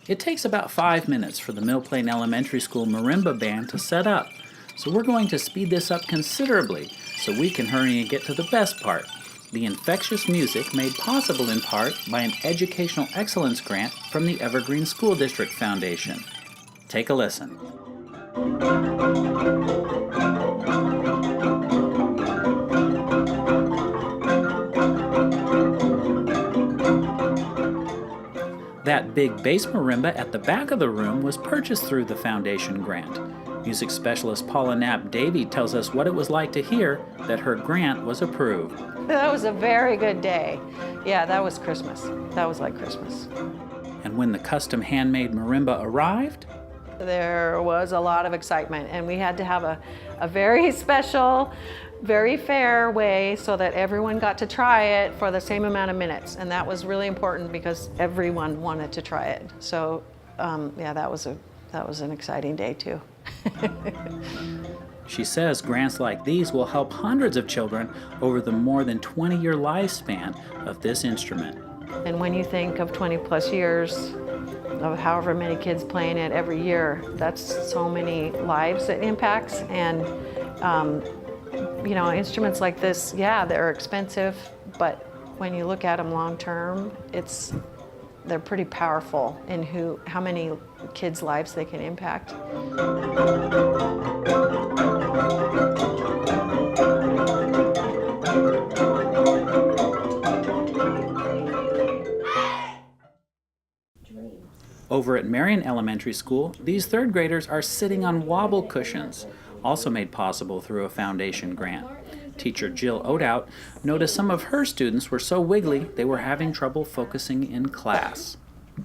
It takes about 5 minutes for the Mill Plain Elementary School marimba band to set up, so we're going to speed this up considerably so we can hurry and get to the best part, the infectious music made possible in part by an Educational Excellence Grant from the Evergreen School District Foundation. Take a listen. That big bass marimba at the back of the room was purchased through the Foundation grant. Music specialist Paula Knapp-Davey tells us what it was like to hear that her grant was approved. That was a very good day. Yeah, that was Christmas. That was like Christmas. And when the custom handmade marimba arrived, there was a lot of excitement, and we had to have a very special, very fair way so that everyone got to try it for the same amount of minutes. And that was really important because everyone wanted to try it. So yeah, that was an exciting day too. She says grants like these will help hundreds of children over the more than 20-year lifespan of this instrument. And when you think of 20 plus years of however many kids playing it every year, that's so many lives it impacts. And you know, instruments like this, yeah, they're expensive, but when you look at them long term, they're pretty powerful in how many kids' lives they can impact. Over at Marrion Elementary School, these third graders are sitting on wobble cushions, also made possible through a foundation grant. Teacher Jill Oathout noticed some of her students were so wiggly they were having trouble focusing in class.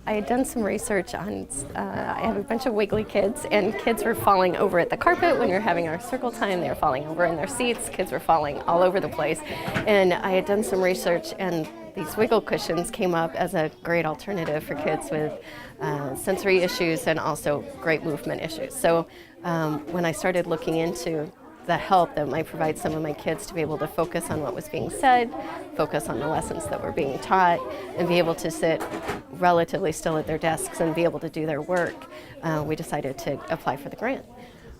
I had done some research on, I have a bunch of wiggly kids, and kids were falling over at the carpet when we were having our circle time. They were falling over in their seats. Kids were falling all over the place. And I had done some research, and these wiggle cushions came up as a great alternative for kids with sensory issues and also great movement issues. So when I started looking into the help that might provide some of my kids to be able to focus on what was being said, focus on the lessons that were being taught, and be able to sit relatively still at their desks and be able to do their work, we decided to apply for the grant.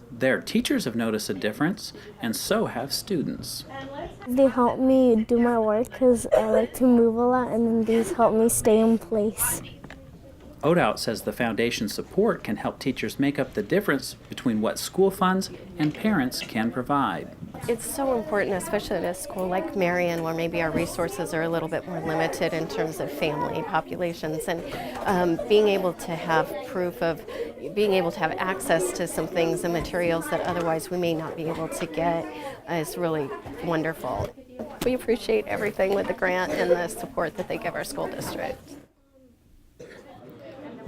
Their teachers have noticed a difference, and so have students. They help me do my work because I like to move a lot, and then these help me stay in place. Oathout says the foundation's support can help teachers make up the difference between what school funds and parents can provide. It's so important, especially at a school like Marrion, where maybe our resources are a little bit more limited in terms of family populations, and being able to have proof of being able to have access to some things and materials that otherwise we may not be able to get is really wonderful. We appreciate everything with the grant and the support that they give our school district.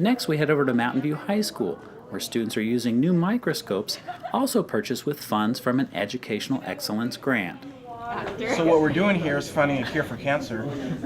Next, we head over to Mountain View High School, where students are using new microscopes, also purchased with funds from an Educational Excellence Grant. So what we're doing here is finding a cure for cancer,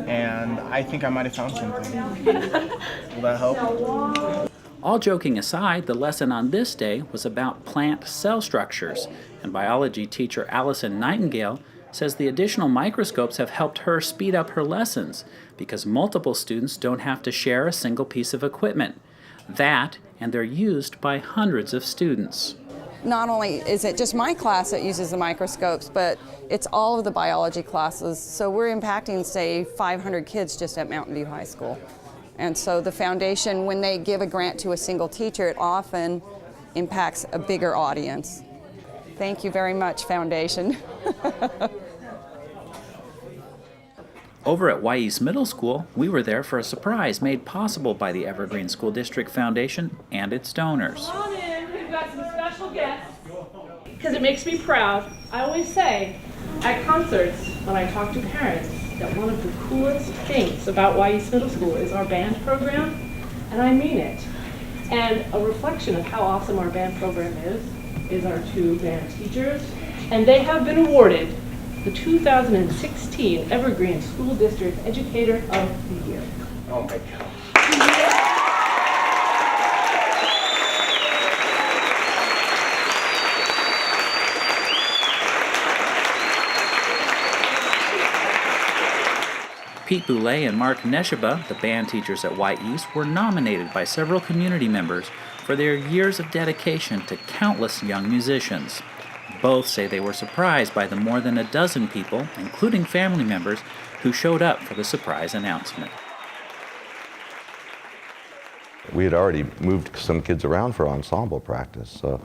and I think I might have found something. Will that help? All joking aside, the lesson on this day was about plant cell structures, and biology teacher Alison Nightingale says the additional microscopes have helped her speed up her lessons because multiple students don't have to share a single piece of equipment. That, and they're used by hundreds of students. Not only is it just my class that uses the microscopes, but it's all of the biology classes. So we're impacting, say, 500 kids just at Mountain View High School. And so the foundation, when they give a grant to a single teacher, it often impacts a bigger audience. Thank you very much, Foundation. Over at Wyeze Middle School, we were there for a surprise made possible by the Evergreen School District Foundation and its donors. Come on in, we've got some special guests. Because it makes me proud. I always say at concerts, when I talk to parents, that one of the coolest things about Wyeze Middle School is our band program, and I mean it. And a reflection of how awesome our band program is our two band teachers, and they have been awarded the 2016 Evergreen School District Educator of the Year. Oh my God. Pete Boulay and Mark Neshaba, the band teachers at Y East, were nominated by several community members for their years of dedication to countless young musicians. Both say they were surprised by the more than a dozen people, including family members, who showed up for the surprise announcement. We had already moved some kids around for ensemble practice, so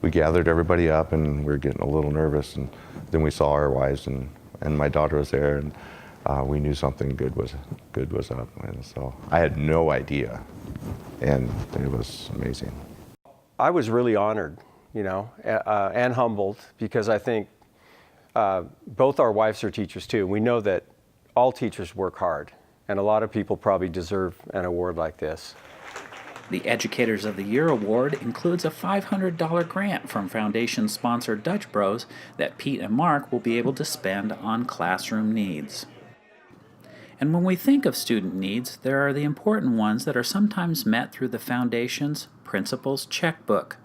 we gathered everybody up and we were getting a little nervous, and then we saw our wives and my daughter was there, and we knew something good was up, and so I had no idea, and it was amazing. I was really honored, and humbled, because I think both our wives are teachers too. We know that all teachers work hard, and a lot of people probably deserve an award like this. The Educators of the Year award includes a $500 grant from foundation-sponsor Dutch Bros that Pete and Mark will be able to spend on classroom needs. And when we think of student needs, there are the important ones that are sometimes met through the foundation's Principal's Checkbook.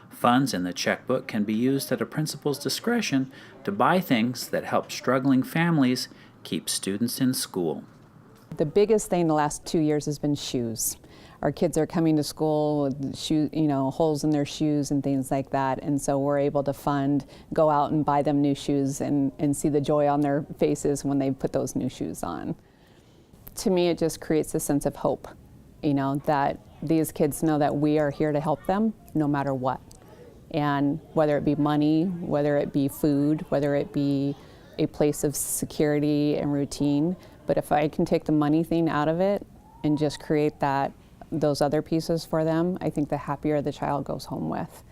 Funds in the checkbook can be used at a principal's discretion to buy things that help struggling families keep students in school. The biggest thing the last 2 years has been shoes. Our kids are coming to school with holes in their shoes and things like that, and so we're able to go out and buy them new shoes and see the joy on their faces when they put those new shoes on. To me, it just creates a sense of hope, that these kids know that we are here to help them no matter what. And whether it be money, whether it be food, whether it be a place of security and routine, but if I can take the money thing out of it and just create those other pieces for them, I think the happier the child goes home with.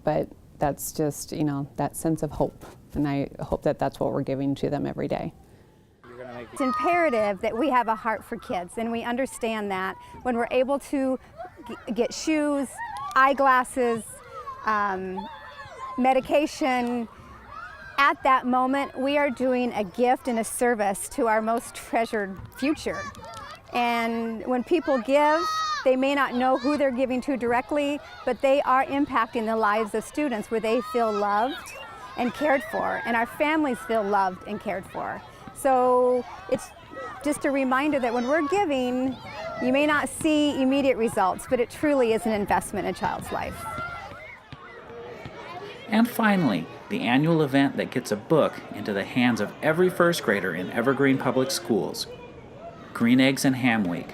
But that's just, that sense of hope. And I hope that that's what we're giving to them every day. It's imperative that we have a heart for kids, and we understand that when we're able to get shoes, eyeglasses, medication, at that moment we are doing a gift and a service to our most treasured future. And when people give, they may not know who they're giving to directly, but they are impacting the lives of students where they feel loved and cared for, and our families feel loved and cared for. So it's just a reminder that when we're giving, you may not see immediate results, but it truly is an investment in a child's life. And finally, the annual event that gets a book into the hands of every first grader in Evergreen Public Schools, Green Eggs and Ham Week.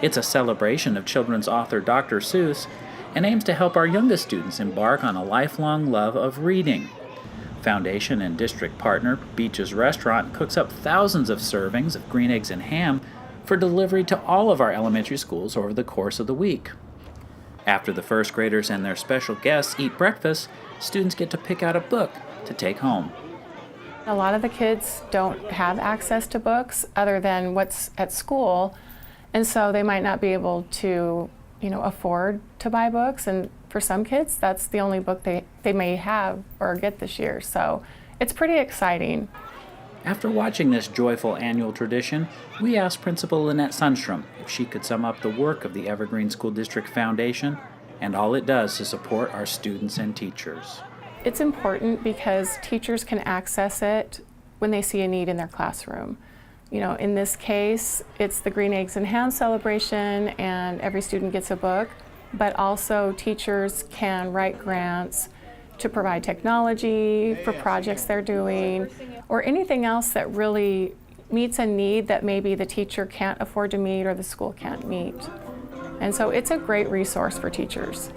It's a celebration of children's author Dr. Seuss and aims to help our youngest students embark on a lifelong love of reading. Foundation and district partner Beach's Restaurant cooks up thousands of servings of green eggs and ham for delivery to all of our elementary schools over the course of the week. After the first graders and their special guests eat breakfast, students get to pick out a book to take home. A lot of the kids don't have access to books other than what's at school, and so they might not be able to, afford to buy books, and for some kids that's the only book they may have or get this year, so it's pretty exciting. After watching this joyful annual tradition, we asked Principal Lynnette Sundstrom if she could sum up the work of the Evergreen School District Foundation and all it does to support our students and teachers. It's important because teachers can access it when they see a need in their classroom. In this case, it's the Green Eggs and Ham celebration and every student gets a book, but also teachers can write grants to provide technology for projects they're doing or anything else that really meets a need that maybe the teacher can't afford to meet or the school can't meet. And so it's a great resource for teachers.